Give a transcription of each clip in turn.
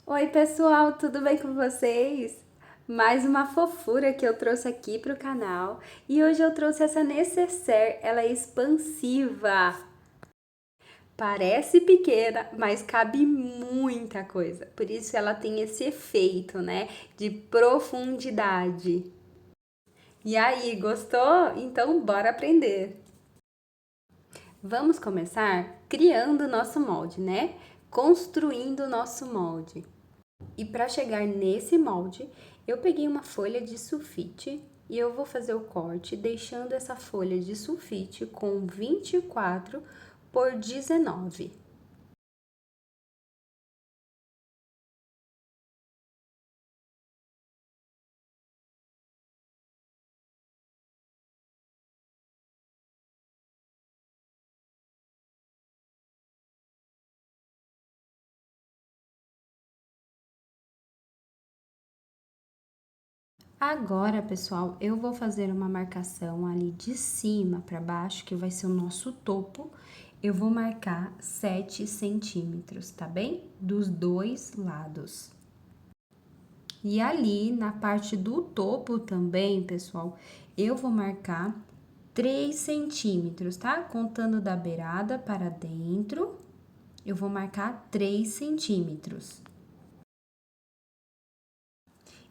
Oi, pessoal, tudo bem com vocês? Mais uma fofura que eu trouxe aqui pro canal e hoje eu trouxe essa necessaire, ela é expansiva. Parece pequena, mas cabe muita coisa. Por isso ela tem esse efeito, né, de profundidade. E aí, gostou? Então bora aprender. Vamos começar criando o nosso molde, né? Construindo o nosso molde. E para chegar nesse molde, eu peguei uma folha de sulfite e eu vou fazer o corte deixando essa folha de sulfite com 24 por 19. Agora, pessoal, eu vou fazer uma marcação ali de cima para baixo, que vai ser o nosso topo. Eu vou marcar 7 centímetros, tá bem? Dos dois lados. E ali na parte do topo também, pessoal, eu vou marcar 3 centímetros, tá? Contando da beirada para dentro, eu vou marcar 3 centímetros.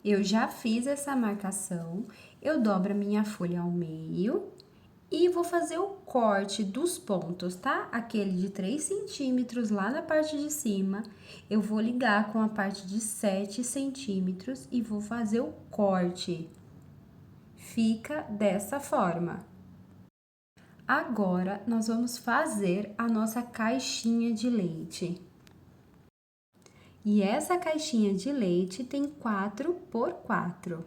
Eu já fiz essa marcação, eu dobro a minha folha ao meio e vou fazer o corte dos pontos, tá? Aquele de 3 centímetros lá na parte de cima, eu vou ligar com a parte de 7 centímetros e vou fazer o corte. Fica dessa forma. Agora, nós vamos fazer a nossa caixinha de leite. E essa caixinha de leite tem 4 por 4.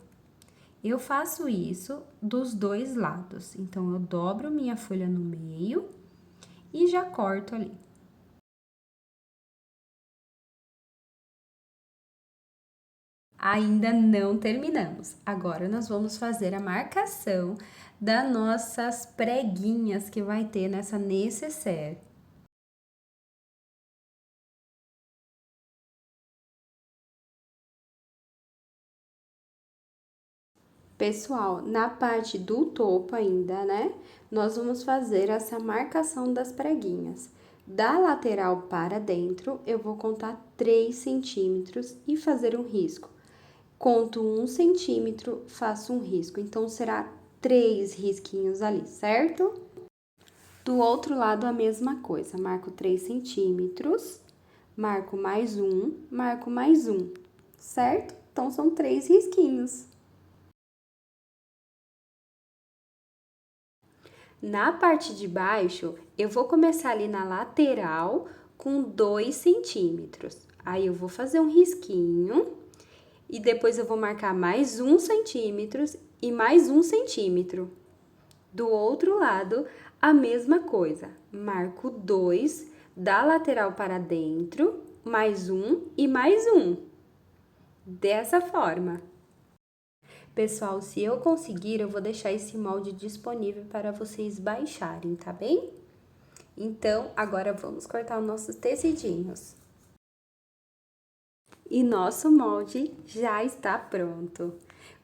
Eu faço isso dos dois lados. Então, eu dobro minha folha no meio e já corto ali. Ainda não terminamos. Agora, nós vamos fazer a marcação das nossas preguinhas que vai ter nessa necessaire. Pessoal, na parte do topo ainda, né? Nós vamos fazer essa marcação das preguinhas. Da lateral para dentro, eu vou contar 3 centímetros e fazer um risco. Conto 1 centímetro, faço um risco. Então, será 3 risquinhos ali, certo? Do outro lado, a mesma coisa. Marco 3 centímetros, marco mais um, certo? Então, são 3 risquinhos. Na parte de baixo, eu vou começar ali na lateral com 2 centímetros. Aí, eu vou fazer um risquinho e depois eu vou marcar mais 1 centímetro e mais 1 centímetro. Do outro lado, a mesma coisa. Marco 2 da lateral para dentro, mais um e mais um. Dessa forma. Pessoal, se eu conseguir, eu vou deixar esse molde disponível para vocês baixarem, tá bem? Então, agora vamos cortar os nossos tecidinhos. E nosso molde já está pronto.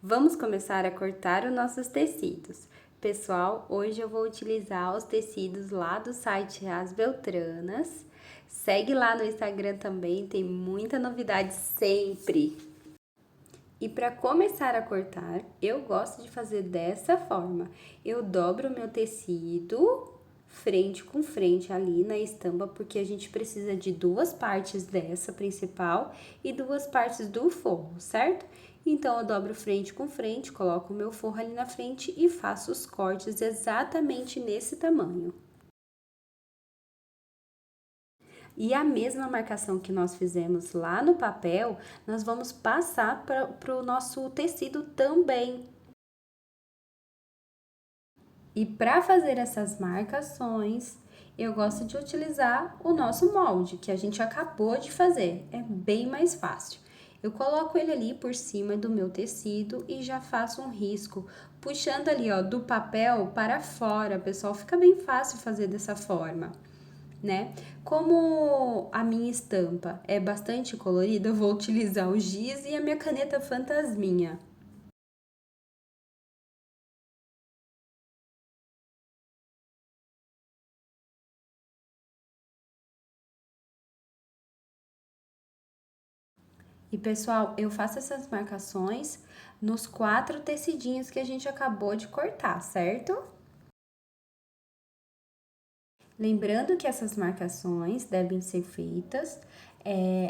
Vamos começar a cortar os nossos tecidos. Pessoal, hoje eu vou utilizar os tecidos lá do site As Beltranas. Segue lá no Instagram também, tem muita novidade sempre. E para começar a cortar, eu gosto de fazer dessa forma. Eu dobro o meu tecido frente com frente ali na estampa, porque a gente precisa de duas partes dessa principal e duas partes do forro, certo? Então, eu dobro frente com frente, coloco o meu forro ali na frente e faço os cortes exatamente nesse tamanho. E a mesma marcação que nós fizemos lá no papel, nós vamos passar para o nosso tecido também. E para fazer essas marcações, eu gosto de utilizar o nosso molde, que a gente acabou de fazer. É bem mais fácil. Eu coloco ele ali por cima do meu tecido e já faço um risco, puxando ali, ó, do papel para fora, pessoal. Fica bem fácil fazer dessa forma. né? Como a minha estampa é bastante colorida, eu vou utilizar o giz e a minha caneta fantasminha. E pessoal, eu faço essas marcações nos 4 tecidinhos que a gente acabou de cortar, certo? Lembrando que essas marcações devem ser feitas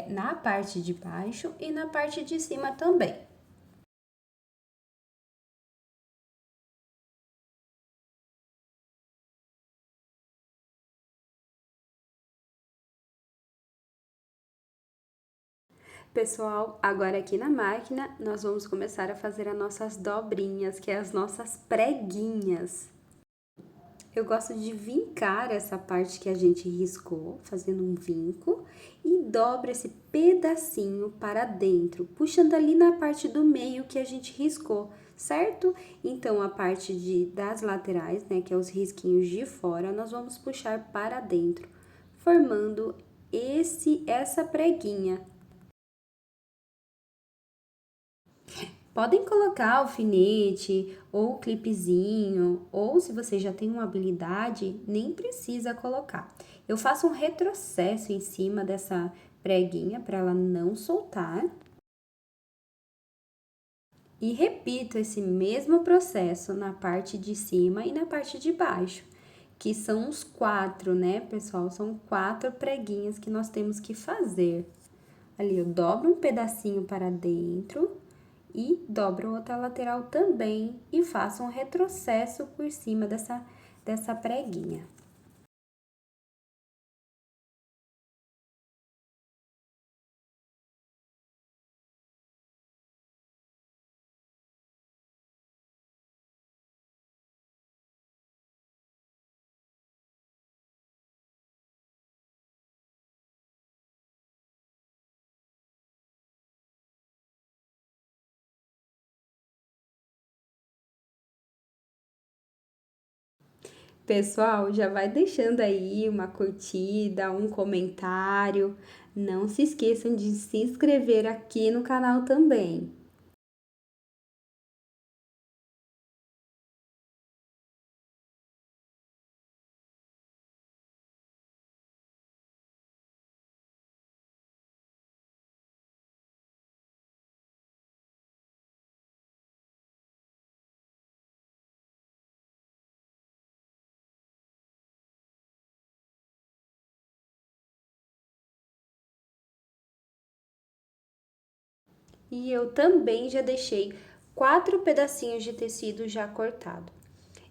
na parte de baixo e na parte de cima também. Pessoal, agora aqui na máquina nós vamos começar a fazer as nossas dobrinhas, que é as nossas preguinhas. Eu gosto de vincar essa parte que a gente riscou, fazendo um vinco, e dobra esse pedacinho para dentro, puxando ali na parte do meio que a gente riscou, certo? Então, a parte das laterais, né, que é os risquinhos de fora, nós vamos puxar para dentro, formando essa preguinha. Podem colocar alfinete ou clipezinho, ou se você já tem uma habilidade, nem precisa colocar. Eu faço um retrocesso em cima dessa preguinha para ela não soltar. E repito esse mesmo processo na parte de cima e na parte de baixo, que são os 4, né, pessoal? São 4 preguinhas que nós temos que fazer. Ali eu dobro um pedacinho para dentro e dobro outra lateral também e faço um retrocesso por cima dessa preguinha. Pessoal, já vai deixando aí uma curtida, um comentário. Não se esqueçam de se inscrever aqui no canal também. E eu também já deixei 4 pedacinhos de tecido já cortado.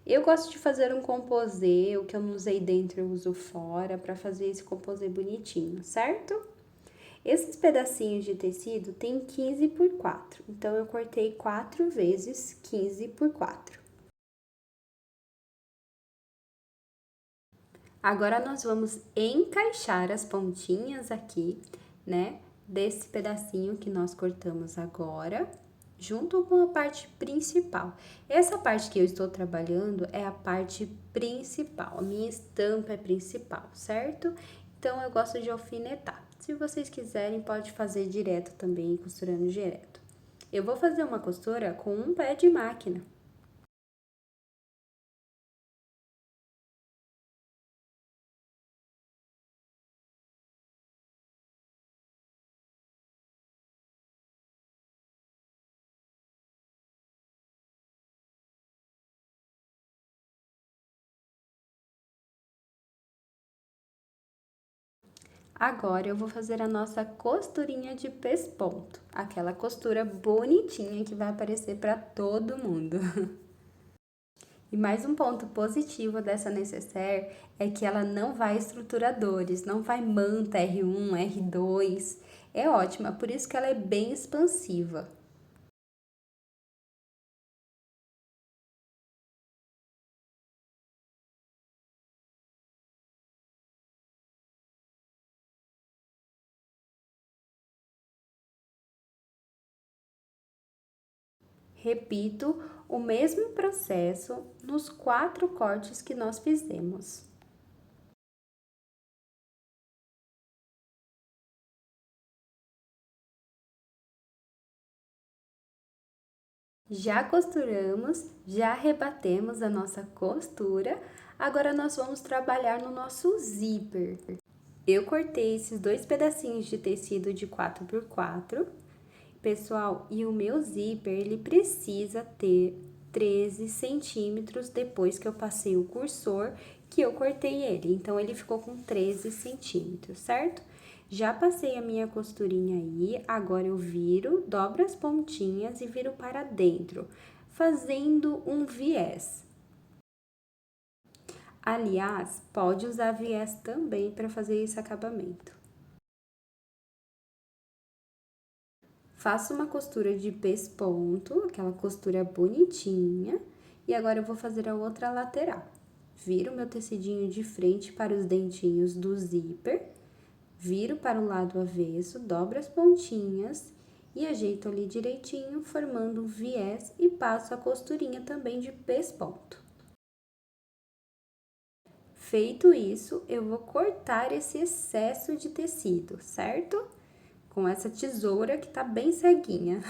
Eu gosto de fazer um composê, o que eu não usei dentro eu uso fora, para fazer esse composê bonitinho, certo? Esses pedacinhos de tecido tem 15 por 4, então eu cortei 4 vezes 15 por 4. Agora nós vamos encaixar as pontinhas aqui, né, desse pedacinho que nós cortamos agora, junto com a parte principal. Essa parte que eu estou trabalhando é a parte principal, a minha estampa é principal, certo? Então, eu gosto de alfinetar. Se vocês quiserem, pode fazer direto também, costurando direto. Eu vou fazer uma costura com um pé de máquina. Agora eu vou fazer a nossa costurinha de pesponto, aquela costura bonitinha que vai aparecer para todo mundo. E mais um ponto positivo dessa necessaire é que ela não vai estruturadores, não vai manta R1, R2. É ótima, por isso que ela é bem expansiva. Repito o mesmo processo nos 4 cortes que nós fizemos. Já costuramos, já rebatemos a nossa costura, agora nós vamos trabalhar no nosso zíper. Eu cortei esses 2 pedacinhos de tecido de 4x4, pessoal, e o meu zíper, ele precisa ter 13 centímetros depois que eu passei o cursor, que eu cortei ele, então ele ficou com 13 centímetros, certo? Já passei a minha costurinha aí, agora eu viro, dobro as pontinhas e viro para dentro, fazendo um viés. Aliás, pode usar viés também para fazer esse acabamento. Faço uma costura de pesponto, aquela costura bonitinha, e agora eu vou fazer a outra lateral. Viro meu tecidinho de frente para os dentinhos do zíper, viro para o lado avesso, dobro as pontinhas e ajeito ali direitinho, formando um viés e passo a costurinha também de pesponto. Feito isso, eu vou cortar esse excesso de tecido, certo? Com essa tesoura que tá bem ceguinha.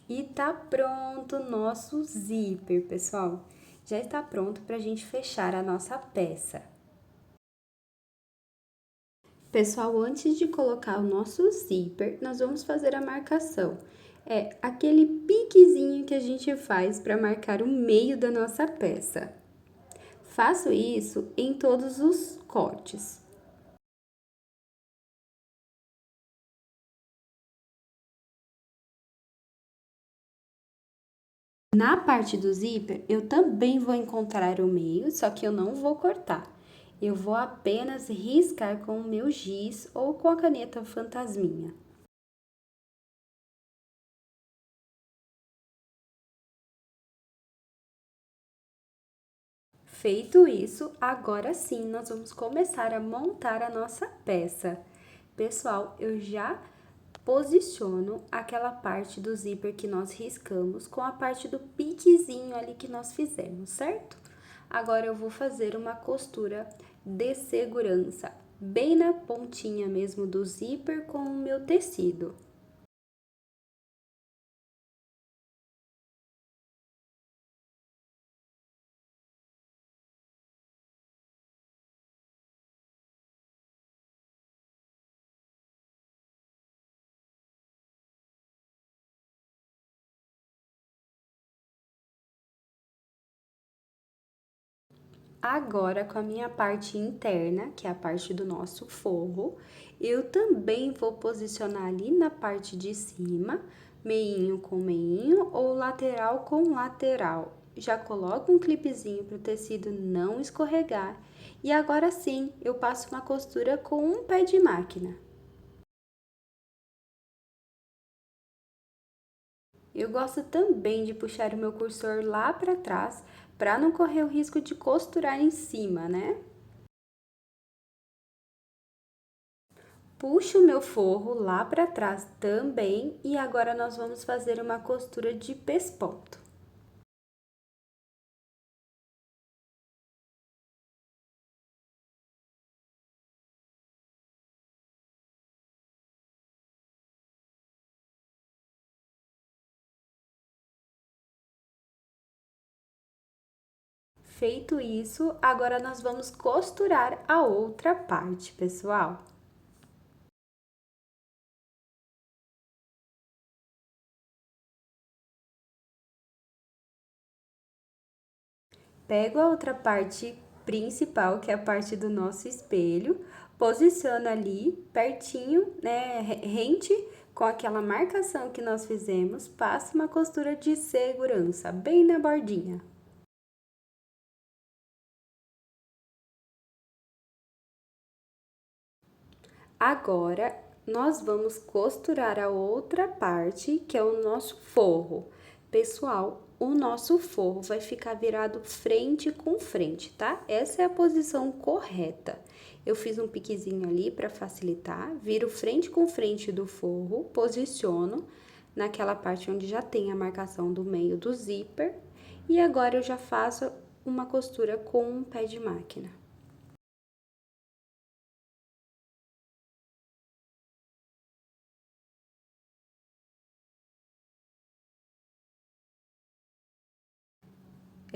E tá pronto o nosso zíper, pessoal. Já está pronto para a gente fechar a nossa peça. Pessoal, antes de colocar o nosso zíper, nós vamos fazer a marcação. É aquele piquezinho que a gente faz para marcar o meio da nossa peça. Faço isso em todos os cortes. Na parte do zíper, eu também vou encontrar o meio, só que eu não vou cortar. Eu vou apenas riscar com o meu giz ou com a caneta fantasminha. Feito isso, agora sim nós vamos começar a montar a nossa peça. Pessoal, eu já posiciono aquela parte do zíper que nós riscamos com a parte do piquezinho ali que nós fizemos, certo? Agora eu vou fazer uma costura de segurança, bem na pontinha mesmo do zíper com o meu tecido. Agora, com a minha parte interna, que é a parte do nosso forro, eu também vou posicionar ali na parte de cima, meinho com meinho ou lateral com lateral. Já coloco um clipezinho para o tecido não escorregar. E agora sim, eu passo uma costura com um pé de máquina. Eu gosto também de puxar o meu cursor lá para trás, para não correr o risco de costurar em cima, né? Puxo o meu forro lá para trás também e agora nós vamos fazer uma costura de pesponto. Feito isso, agora nós vamos costurar a outra parte, pessoal. Pego a outra parte principal, que é a parte do nosso espelho, posiciono ali pertinho, né, rente com aquela marcação que nós fizemos, passo uma costura de segurança bem na bordinha. Agora, nós vamos costurar a outra parte, que é o nosso forro. Pessoal, o nosso forro vai ficar virado frente com frente, tá? Essa é a posição correta. Eu fiz um piquezinho ali para facilitar, viro frente com frente do forro, posiciono naquela parte onde já tem a marcação do meio do zíper. E agora eu já faço uma costura com um pé de máquina.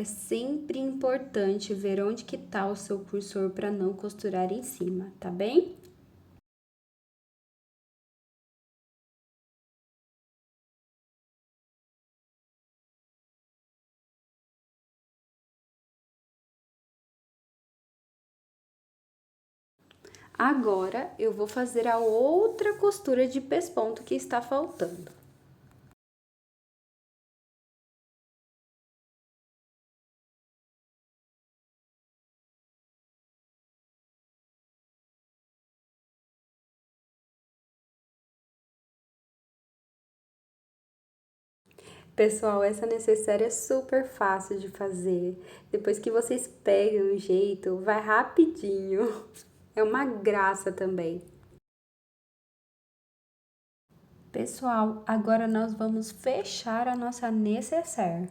É sempre importante ver onde que tá o seu cursor para não costurar em cima, tá bem? Agora, eu vou fazer a outra costura de pesponto que está faltando. Pessoal, essa necessaire é super fácil de fazer. Depois que vocês pegam o jeito, vai rapidinho. É uma graça também. Pessoal, agora nós vamos fechar a nossa necessaire.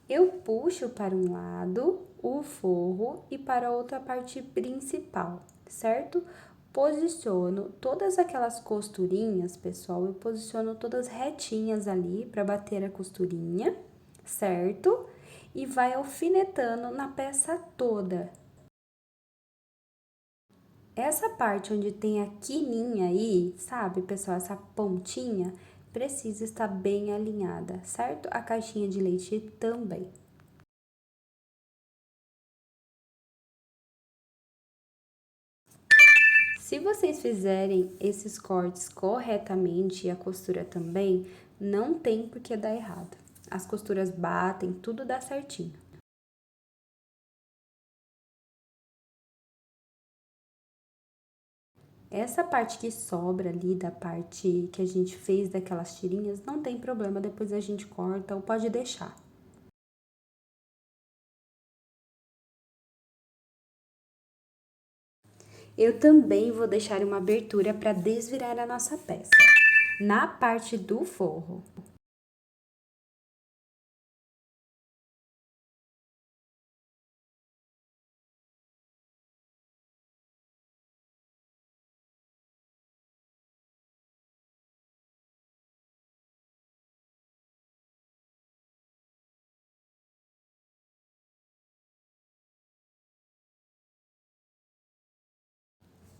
Eu puxo para um lado o forro e para a outra parte principal, certo? Posiciono todas aquelas costurinhas, pessoal, eu posiciono todas retinhas ali para bater a costurinha, certo? E vai alfinetando na peça toda. Essa parte onde tem a quininha aí, sabe, pessoal, essa pontinha, precisa estar bem alinhada, certo? A caixinha de leite também. Se vocês fizerem esses cortes corretamente e a costura também, não tem por que dar errado. As costuras batem, tudo dá certinho. Essa parte que sobra ali da parte que a gente fez daquelas tirinhas, não tem problema, depois a gente corta ou pode deixar. Eu também vou deixar uma abertura para desvirar a nossa peça. Na parte do forro.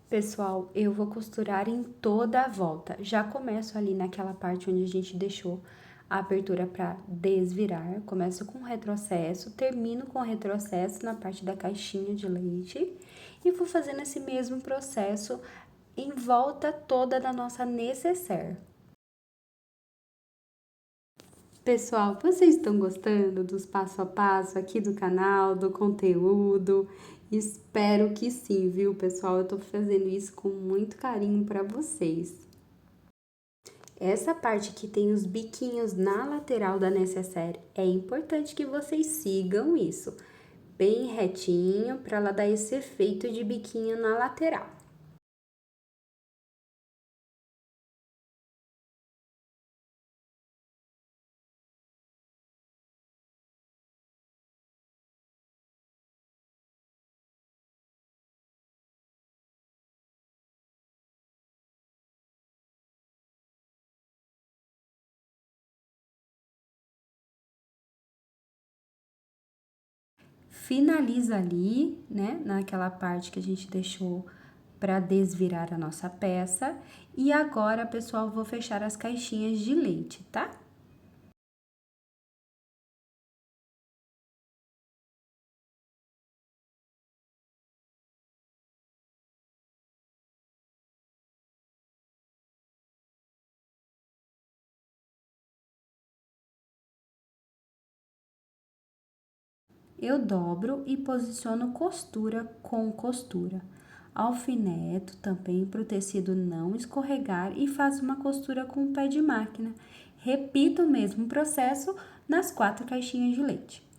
Pessoal, eu vou costurar em toda a volta. Já começo ali naquela parte onde a gente deixou a abertura para desvirar. Começo com retrocesso, termino com retrocesso na parte da caixinha de leite e vou fazendo esse mesmo processo em volta toda da nossa necessaire. Pessoal, vocês estão gostando dos passo a passo aqui do canal, do conteúdo? Espero que sim, viu, pessoal? Eu tô fazendo isso com muito carinho para vocês. Essa parte que tem os biquinhos na lateral da necessaire, é importante que vocês sigam isso, bem retinho, para ela dar esse efeito de biquinho na lateral. Finaliza ali, né, naquela parte que a gente deixou para desvirar a nossa peça. E agora, pessoal, vou fechar as caixinhas de leite, tá? Eu dobro e posiciono costura com costura. Alfineto também para o tecido não escorregar e faço uma costura com o pé de máquina. Repito o mesmo processo nas 4 caixinhas de leite.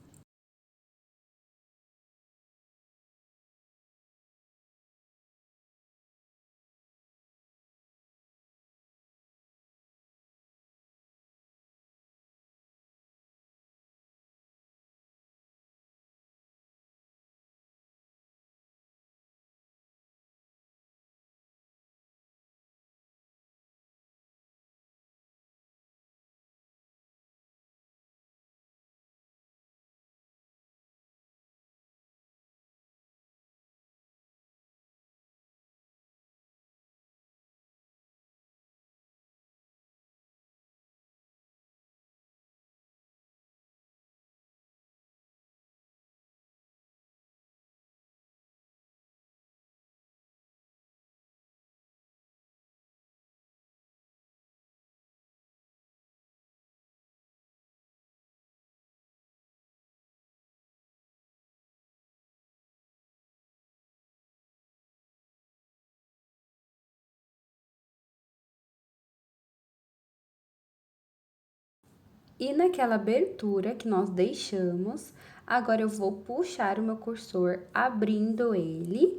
E naquela abertura que nós deixamos, agora eu vou puxar o meu cursor abrindo ele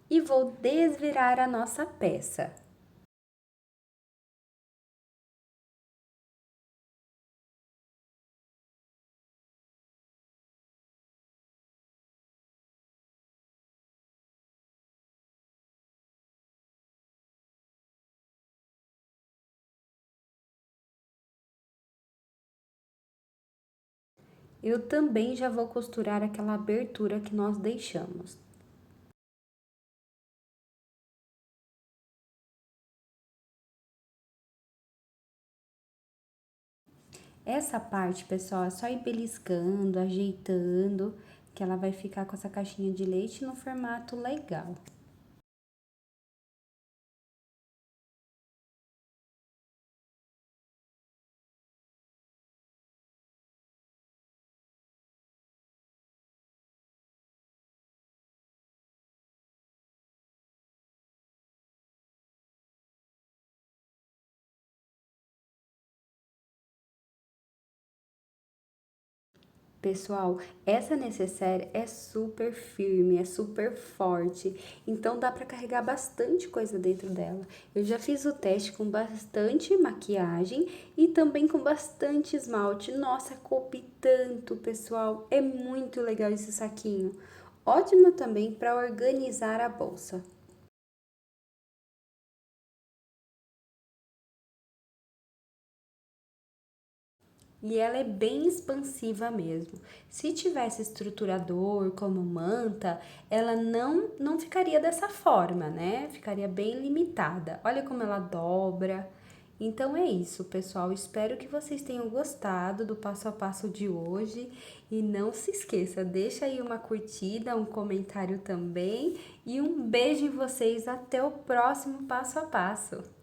e vou desvirar a nossa peça. Eu também já vou costurar aquela abertura que nós deixamos. Essa parte, pessoal, é só ir beliscando, ajeitando, que ela vai ficar com essa caixinha de leite no formato legal. Pessoal, essa necessaire é super firme, é super forte, então dá para carregar bastante coisa dentro dela. Eu já fiz o teste com bastante maquiagem e também com bastante esmalte. Nossa, coube tanto, pessoal. É muito legal esse saquinho. Ótimo também para organizar a bolsa. E ela é bem expansiva mesmo. Se tivesse estruturador como manta, ela não ficaria dessa forma, né? Ficaria bem limitada. Olha como ela dobra. Então é isso, pessoal. Espero que vocês tenham gostado do passo a passo de hoje. E não se esqueça, deixa aí uma curtida, um comentário também. E um beijo em vocês. Até o próximo passo a passo.